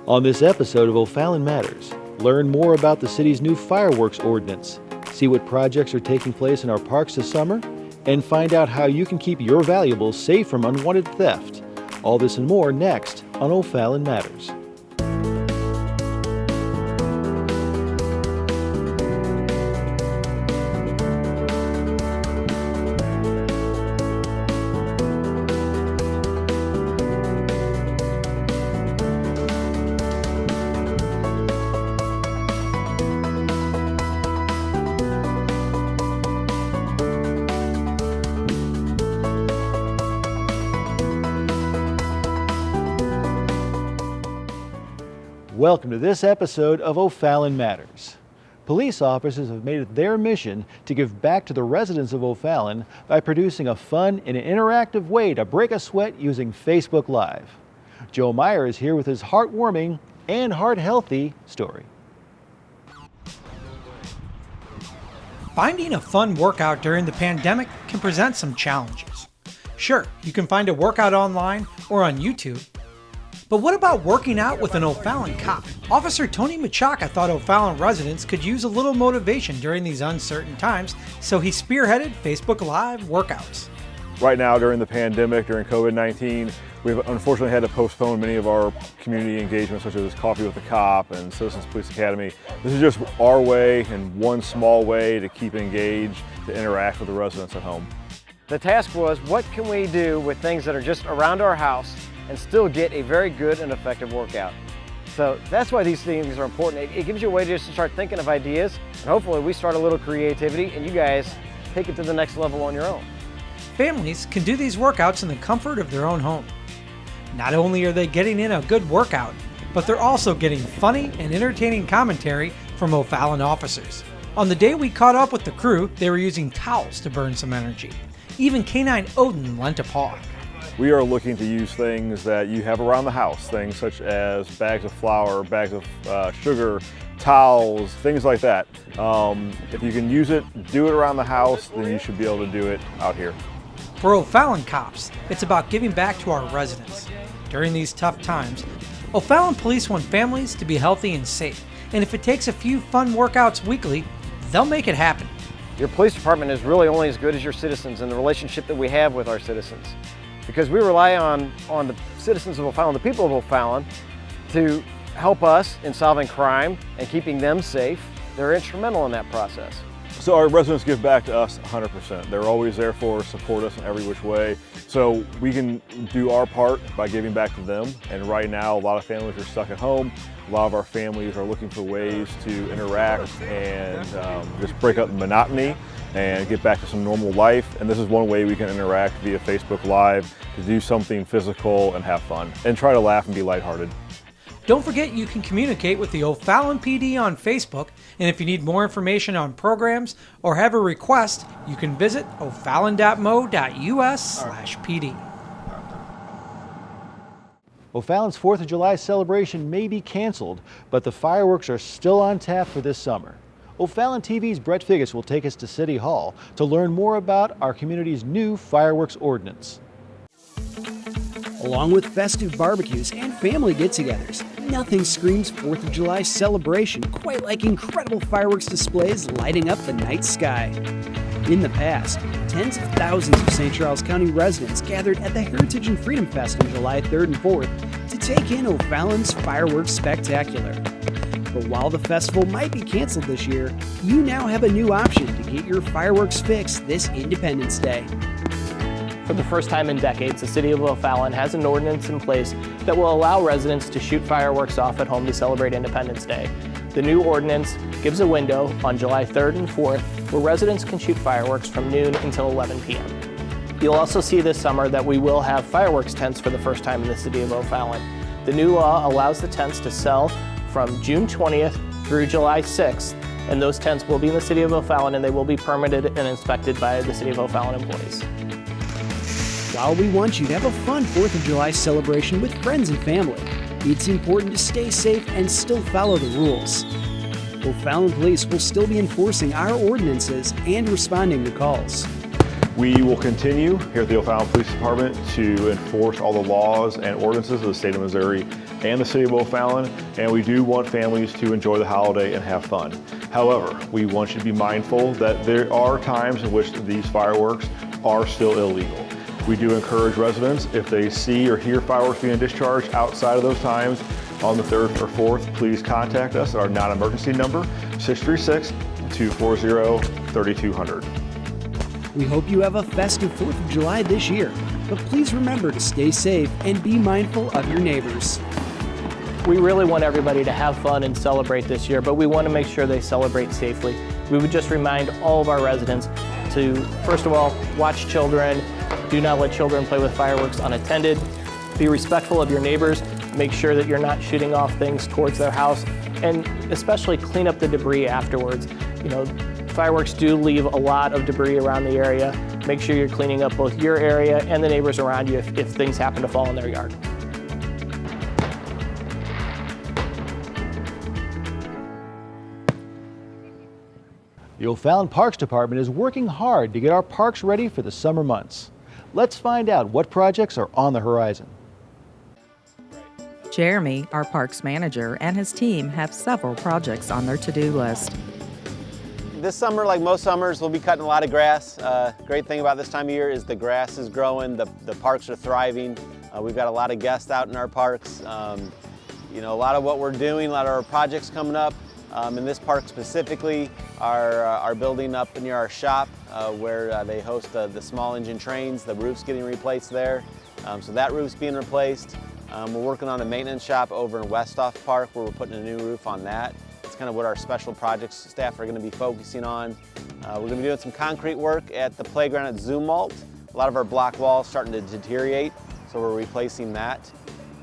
On this episode of O'Fallon Matters, learn more about the city's new fireworks ordinance, see what projects are taking place in our parks this summer, and find out how you can keep your valuables safe from unwanted theft. All this and more next on O'Fallon Matters. Welcome to this episode of O'Fallon Matters. Police officers have made it their mission to give back to the residents of O'Fallon by producing a fun and interactive way to break a sweat using Facebook Live. Joe Meyer is here with his heartwarming and heart-healthy story. Finding a fun workout during the pandemic can present some challenges. Sure, you can find a workout online or on YouTube, but what about working out with an O'Fallon cop? Officer Tony Machaca thought O'Fallon residents could use a little motivation during these uncertain times, so he spearheaded Facebook Live workouts. Right now, during the pandemic, during COVID-19, we've unfortunately had to postpone many of our community engagements, such as Coffee with the Cop and Citizens Police Academy. This is just our way and one small way to keep engaged, to interact with the residents at home. The task was, what can we do with things that are just around our house and still get a very good and effective workout? So that's why these things are important. It gives you a way just to start thinking of ideas, and hopefully we start a little creativity and you guys take it to the next level on your own. Families can do these workouts in the comfort of their own home. Not only are they getting in a good workout, but they're also getting funny and entertaining commentary from O'Fallon officers. On the day we caught up with the crew, they were using towels to burn some energy. Even Canine Odin lent a paw. We are looking to use things that you have around the house, things such as bags of flour, bags of sugar, towels, things like that. If you can use it, do it around the house, then you should be able to do it out here. For O'Fallon cops, it's about giving back to our residents. During these tough times, O'Fallon police want families to be healthy and safe, and if it takes a few fun workouts weekly, they'll make it happen. Your police department is really only as good as your citizens and the relationship that we have with our citizens. Because we rely on the citizens of O'Fallon, the people of O'Fallon, to help us in solving crime and keeping them safe. They're instrumental in that process. So our residents give back to us 100%. They're always there for us, support us in every which way. So we can do our part by giving back to them. And right now, a lot of families are stuck at home. A lot of our families are looking for ways to interact and just break up the monotony and get back to some normal life. And this is one way we can interact via Facebook Live to do something physical and have fun and try to laugh and be lighthearted. Don't forget you can communicate with the O'Fallon PD on Facebook, and if you need more information on programs or have a request, you can visit o'fallon.mo.us/PD. O'Fallon's 4th of July celebration may be canceled, but the fireworks are still on tap for this summer. O'Fallon TV's Brett Figgis will take us to City Hall to learn more about our community's new fireworks ordinance. Along with festive barbecues and family get-togethers, nothing screams 4th of July celebration quite like incredible fireworks displays lighting up the night sky. In the past, tens of thousands of St. Charles County residents gathered at the Heritage and Freedom Fest on July 3rd and 4th to take in O'Fallon's Fireworks Spectacular. But while the festival might be canceled this year, you now have a new option to get your fireworks fix this Independence Day. For the first time in decades, the City of O'Fallon has an ordinance in place that will allow residents to shoot fireworks off at home to celebrate Independence Day. The new ordinance gives a window on July 3rd and 4th where residents can shoot fireworks from noon until 11 p.m. You'll also see this summer that we will have fireworks tents for the first time in the City of O'Fallon. The new law allows the tents to sell from June 20th through July 6th, and those tents will be in the City of O'Fallon and they will be permitted and inspected by the City of O'Fallon employees. While we want you to have a fun 4th of July celebration with friends and family, it's important to stay safe and still follow the rules. O'Fallon Police will still be enforcing our ordinances and responding to calls. We will continue here at the O'Fallon Police Department to enforce all the laws and ordinances of the state of Missouri and the city of O'Fallon, and we do want families to enjoy the holiday and have fun. However, we want you to be mindful that there are times in which these fireworks are still illegal. We do encourage residents, if they see or hear fireworks being discharged outside of those times on the 3rd or 4th, please contact us at our non-emergency number, 636-240-3200. We hope you have a festive 4th of July this year, but please remember to stay safe and be mindful of your neighbors. We really want everybody to have fun and celebrate this year, but we want to make sure they celebrate safely. We would just remind all of our residents to, first of all, watch children. Do not let children play with fireworks unattended. Be respectful of your neighbors. Make sure that you're not shooting off things towards their house, and especially clean up the debris afterwards. You know, fireworks do leave a lot of debris around the area. Make sure you're cleaning up both your area and the neighbors around you if things happen to fall in their yard. The O'Fallon Parks Department is working hard to get our parks ready for the summer months. Let's find out what projects are on the horizon. Jeremy, our parks manager, and his team have several projects on their to-do list. This summer, like most summers, we'll be cutting a lot of grass. Great thing about this time of year is the grass is growing, the parks are thriving. We've got a lot of guests out in our parks. You know, a lot of what we're doing, a lot of our projects coming up. In this park specifically, are building up near our shop where they host the small engine trains. The roof's getting replaced there. So that roof's being replaced. We're working on a maintenance shop over in Westhoff Park where we're putting a new roof on that. It's kind of what our special projects staff are going to be focusing on. We're going to be doing some concrete work at the playground at Zumwalt. A lot of our block walls starting to deteriorate, so we're replacing that.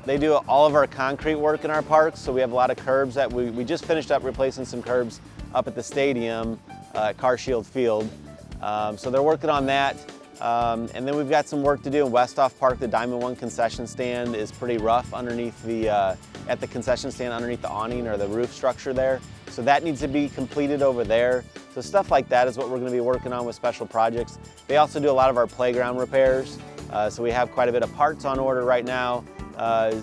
They do all of our concrete work in our parks, so we have a lot of curbs that we just finished up replacing some curbs up at the stadium at Carshield Field. So they're working on that. And then we've got some work to do in Westhoff Park. The Diamond One concession stand is pretty rough underneath at the concession stand underneath the awning or the roof structure there. So that needs to be completed over there. So stuff like that is what we're going to be working on with special projects. They also do a lot of our playground repairs. So we have quite a bit of parts on order right now.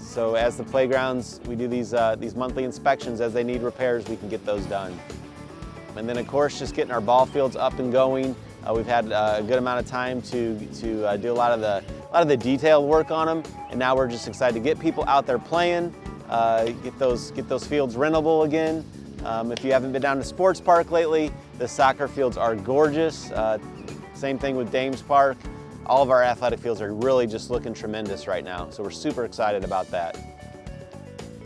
So as the playgrounds, we do these monthly inspections. As they need repairs, we can get those done. And then of course, just getting our ball fields up and going. We've had a good amount of time to do a lot of the detailed work on them, and now we're just excited to get people out there playing, get those fields rentable again. If you haven't been down to Sports Park lately, the soccer fields are gorgeous. Same thing with Dames Park. All of our athletic fields are really just looking tremendous right now, so we're super excited about that.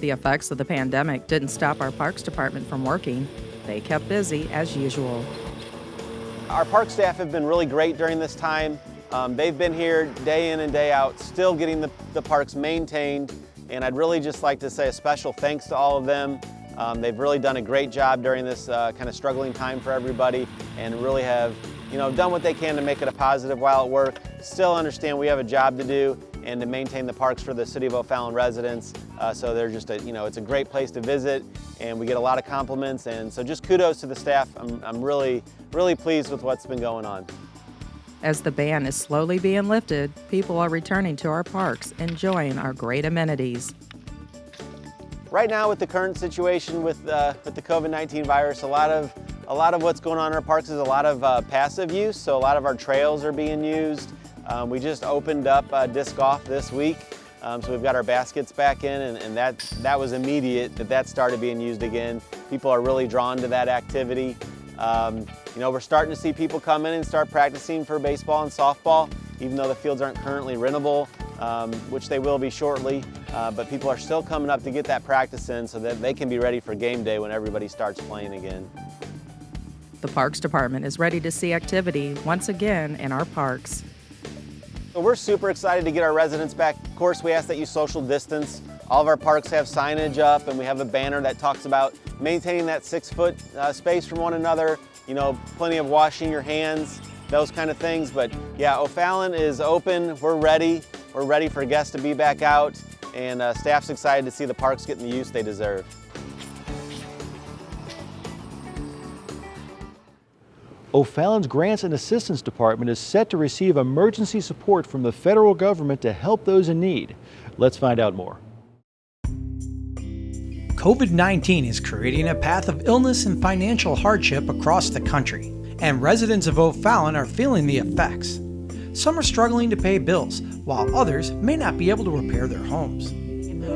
The effects of the pandemic didn't stop our parks department from working. They kept busy as usual. Our park staff have been really great during this time. They've been here day in and day out, still getting the parks maintained, and I'd really just like to say a special thanks to all of them. They've really done a great job during this kind of struggling time for everybody, and really have done what they can to make it a positive while at work. Still understand we have a job to do and to maintain the parks for the City of O'Fallon residents. So they're just it's a great place to visit, and we get a lot of compliments, and so just kudos to the staff. I'm really pleased with what's been going on. As the ban is slowly being lifted, people are returning to our parks, enjoying our great amenities. Right now, with the current situation with the COVID-19 virus, a lot of what's going on in our parks is a lot of passive use. So a lot of our trails are being used. We just opened up disc golf this week, so we've got our baskets back in, and that was immediate that started being used again. People are really drawn to that activity. We're starting to see people come in and start practicing for baseball and softball, even though the fields aren't currently rentable, which they will be shortly. But people are still coming up to get that practice in so that they can be ready for game day when everybody starts playing again. The Parks Department is ready to see activity once again in our parks. So we're super excited to get our residents back. Of course, we ask that you social distance. All of our parks have signage up, and we have a banner that talks about maintaining that 6-foot space from one another, plenty of washing your hands, those kind of things. But yeah, O'Fallon is open, we're ready. We're ready for guests to be back out, and staff's excited to see the parks getting the use they deserve. O'Fallon's Grants and Assistance Department is set to receive emergency support from the federal government to help those in need. Let's find out more. COVID-19 is creating a path of illness and financial hardship across the country, and residents of O'Fallon are feeling the effects. Some are struggling to pay bills, while others may not be able to repair their homes.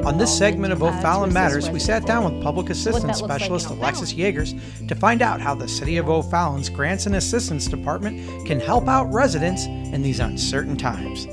On this segment of O'Fallon Matters, we sat down with Public Assistance Specialist Alexis Yeagers to find out how the City of O'Fallon's Grants and Assistance Department can help out residents in these uncertain times.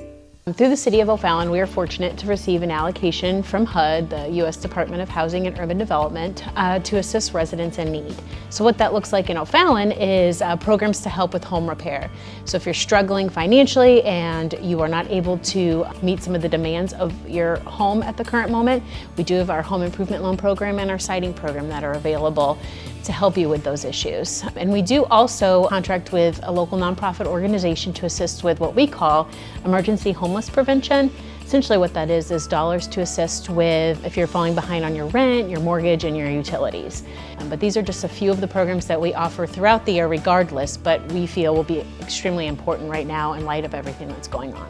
Through the City of O'Fallon, we are fortunate to receive an allocation from HUD, the U.S. Department of Housing and Urban Development, to assist residents in need. So what that looks like in O'Fallon is programs to help with home repair. So if you're struggling financially and you are not able to meet some of the demands of your home at the current moment, we do have our home improvement loan program and our siding program that are available to help you with those issues. And we do also contract with a local nonprofit organization to assist with what we call emergency homeless prevention. Essentially what that is dollars to assist with if you're falling behind on your rent, your mortgage, and your utilities. But these are just a few of the programs that we offer throughout the year regardless, but we feel will be extremely important right now in light of everything that's going on.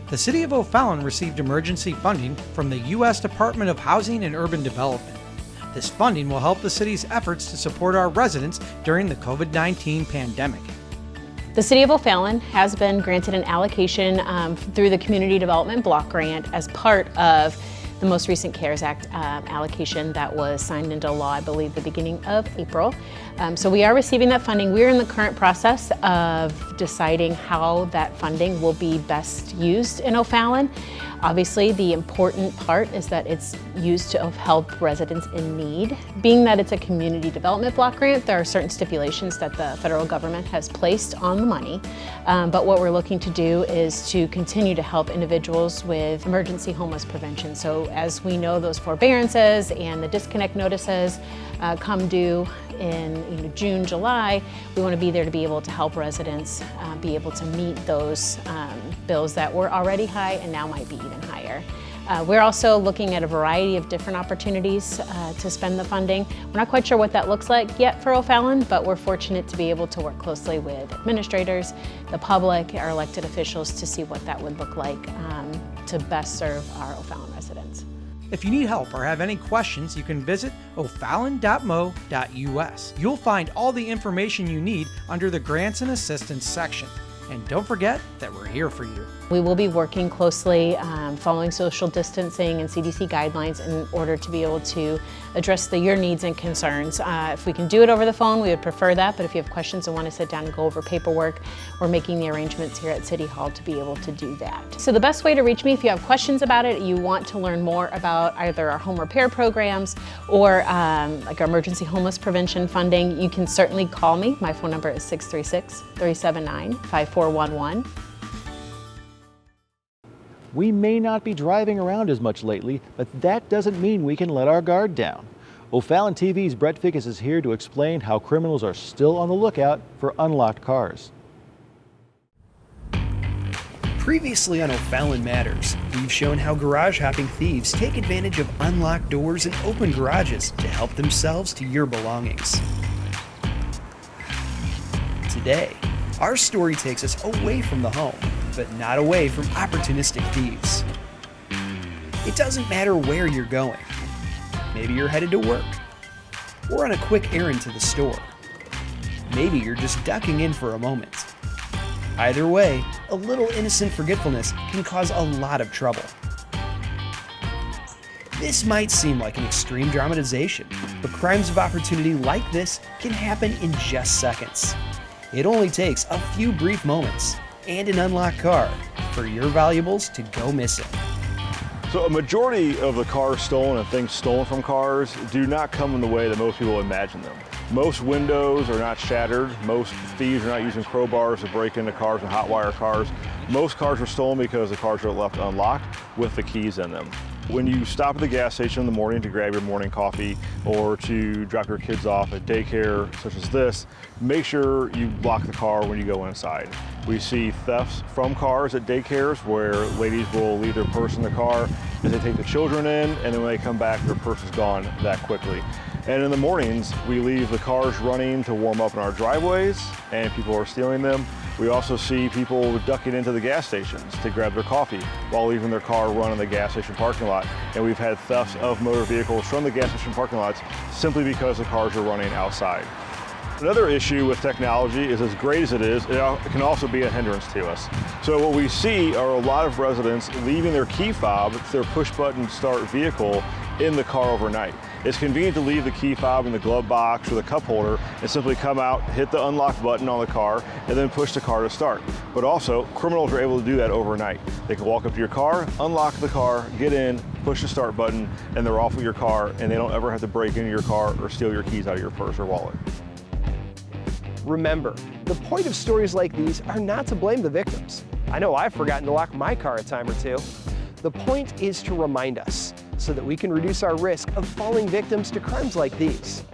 The City of O'Fallon received emergency funding from the U.S. Department of Housing and Urban Development. This funding will help the city's efforts to support our residents during the COVID-19 pandemic. The City of O'Fallon has been granted an allocation through the Community Development Block Grant as part of the most recent CARES Act allocation that was signed into law, I believe, the beginning of April. So we are receiving that funding. We're in the current process of deciding how that funding will be best used in O'Fallon. Obviously, the important part is that it's used to help residents in need. Being that it's a community development block grant, there are certain stipulations that the federal government has placed on the money. But what we're looking to do is to continue to help individuals with emergency homeless prevention. So as we know, those forbearances and the disconnect notices come due in June, July, we want to be there to be able to help residents be able to meet those bills that were already high and now might be even higher. We're also looking at a variety of different opportunities to spend the funding. We're not quite sure what that looks like yet for O'Fallon, but we're fortunate to be able to work closely with administrators, the public, our elected officials to see what that would look like to best serve our O'Fallon residents. If you need help or have any questions, you can visit o'fallon.mo.us. You'll find all the information you need under the Grants and Assistance section. And don't forget that we're here for you. We will be working closely following social distancing and CDC guidelines in order to be able to address your needs and concerns. If we can do it over the phone, we would prefer that, but if you have questions and want to sit down and go over paperwork, we're making the arrangements here at City Hall to be able to do that. So the best way to reach me if you have questions about it, you want to learn more about either our home repair programs or like our emergency homeless prevention funding, you can certainly call me. My phone number is 636-379-5411. We may not be driving around as much lately, but that doesn't mean we can let our guard down. OFallonTV's Brett Fickus is here to explain how criminals are still on the lookout for unlocked cars. Previously on O'Fallon Matters, we've shown how garage hopping thieves take advantage of unlocked doors and open garages to help themselves to your belongings. Today, our story takes us away from the home, but not away from opportunistic thieves. It doesn't matter where you're going. Maybe you're headed to work, or on a quick errand to the store. Maybe you're just ducking in for a moment. Either way, a little innocent forgetfulness can cause a lot of trouble. This might seem like an extreme dramatization, but crimes of opportunity like this can happen in just seconds. It only takes a few brief moments and an unlocked car for your valuables to go missing. So a majority of the cars stolen and things stolen from cars do not come in the way that most people imagine them. Most windows are not shattered. Most thieves are not using crowbars to break into cars and hotwire cars. Most cars are stolen because the cars are left unlocked with the keys in them. When you stop at the gas station in the morning to grab your morning coffee or to drop your kids off at daycare such as this, make sure you lock the car when you go inside. We see thefts from cars at daycares where ladies will leave their purse in the car as they take the children in, and then when they come back, their purse is gone that quickly. And in the mornings, we leave the cars running to warm up in our driveways, and people are stealing them. We also see people ducking into the gas stations to grab their coffee while leaving their car run in the gas station parking lot. And we've had thefts of motor vehicles from the gas station parking lots simply because the cars are running outside. Another issue with technology is, as great as it is, it can also be a hindrance to us. So what we see are a lot of residents leaving their key fob, their push button start vehicle, in the car overnight. It's convenient to leave the key fob in the glove box or the cup holder and simply come out, hit the unlock button on the car, and then push the car to start. But also, criminals are able to do that overnight. They can walk up to your car, unlock the car, get in, push the start button, and they're off with your car, and they don't ever have to break into your car or steal your keys out of your purse or wallet. Remember, the point of stories like these are not to blame the victims. I know I've forgotten to lock my car a time or two. The point is to remind us so that we can reduce our risk of falling victims to crimes like these.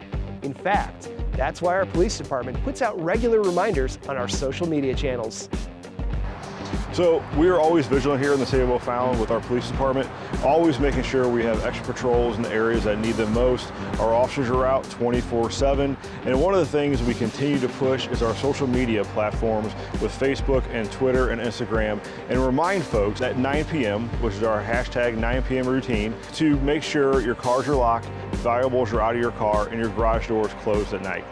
In fact, that's why our police department puts out regular reminders on our social media channels. So we are always vigilant here in the city of O'Fallon with our police department, always making sure we have extra patrols in the areas that need them most. Our officers are out 24/7, and one of the things we continue to push is our social media platforms with Facebook and Twitter and Instagram, and remind folks at 9 p.m., which is our hashtag 9 p.m. routine, to make sure your cars are locked, valuables are out of your car, and your garage doors closed at night.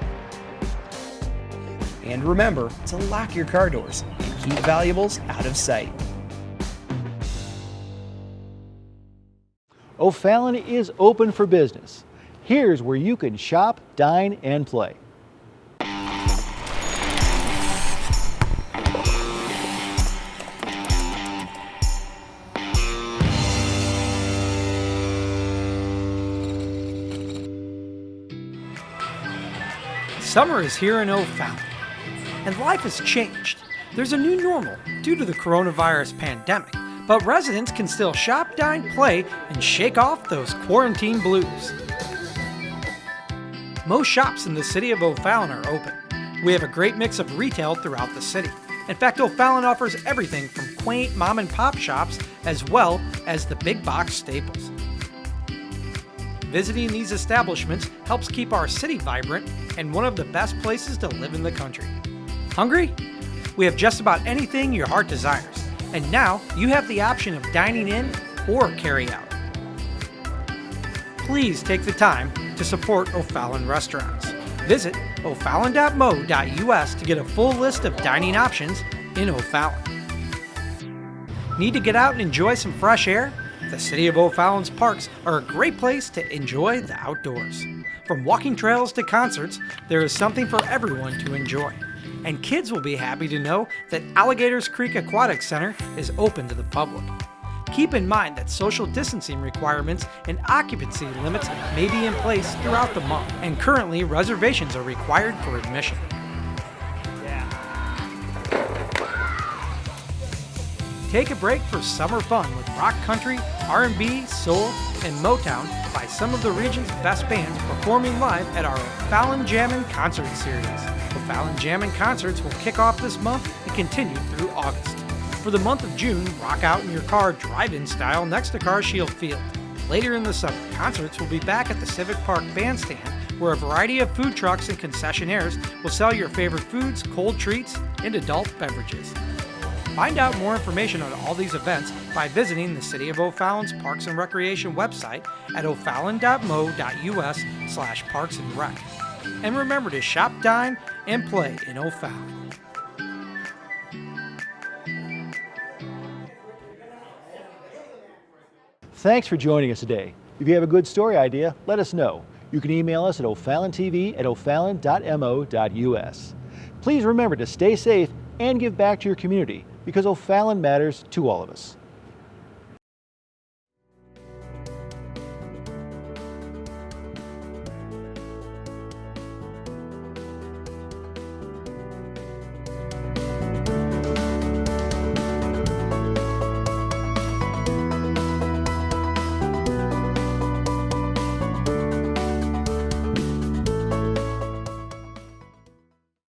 And remember to lock your car doors and keep valuables out of sight. O'Fallon is open for business. Here's where you can shop, dine, and play. Summer is here in O'Fallon, and life has changed. There's a new normal due to the coronavirus pandemic, but residents can still shop, dine, play, and shake off those quarantine blues. Most shops in the city of O'Fallon are open. We have a great mix of retail throughout the city. In fact, O'Fallon offers everything from quaint mom and pop shops as well as the big box staples. Visiting these establishments helps keep our city vibrant and one of the best places to live in the country. Hungry? We have just about anything your heart desires. And now you have the option of dining in or carry out. Please take the time to support O'Fallon restaurants. Visit OFallon.mo.us to get a full list of dining options in O'Fallon. Need to get out and enjoy some fresh air? The City of O'Fallon's parks are a great place to enjoy the outdoors. From walking trails to concerts, there is something for everyone to enjoy. And kids will be happy to know that Alligators Creek Aquatic Center is open to the public. Keep in mind that social distancing requirements and occupancy limits may be in place throughout the month, and currently reservations are required for admission. Take a break for summer fun with rock country, R&B, soul, and Motown by some of the region's best bands performing live at our O'Fallon Jammin' Concert Series. O'Fallon Jammin' Concerts will kick off this month and continue through August. For the month of June, rock out in your car drive-in style next to Car Shield Field. Later in the summer, concerts will be back at the Civic Park Bandstand, where a variety of food trucks and concessionaires will sell your favorite foods, cold treats, and adult beverages. Find out more information on all these events by visiting the City of O'Fallon's Parks and Recreation website at OFallon.mo.us/parks and rec. And remember to shop, dine, and play in O'Fallon. Thanks for joining us today. If you have a good story idea, let us know. You can email us at OFallonTV@OFallon.mo.us. Please remember to stay safe and give back to your community, because O'Fallon matters to all of us.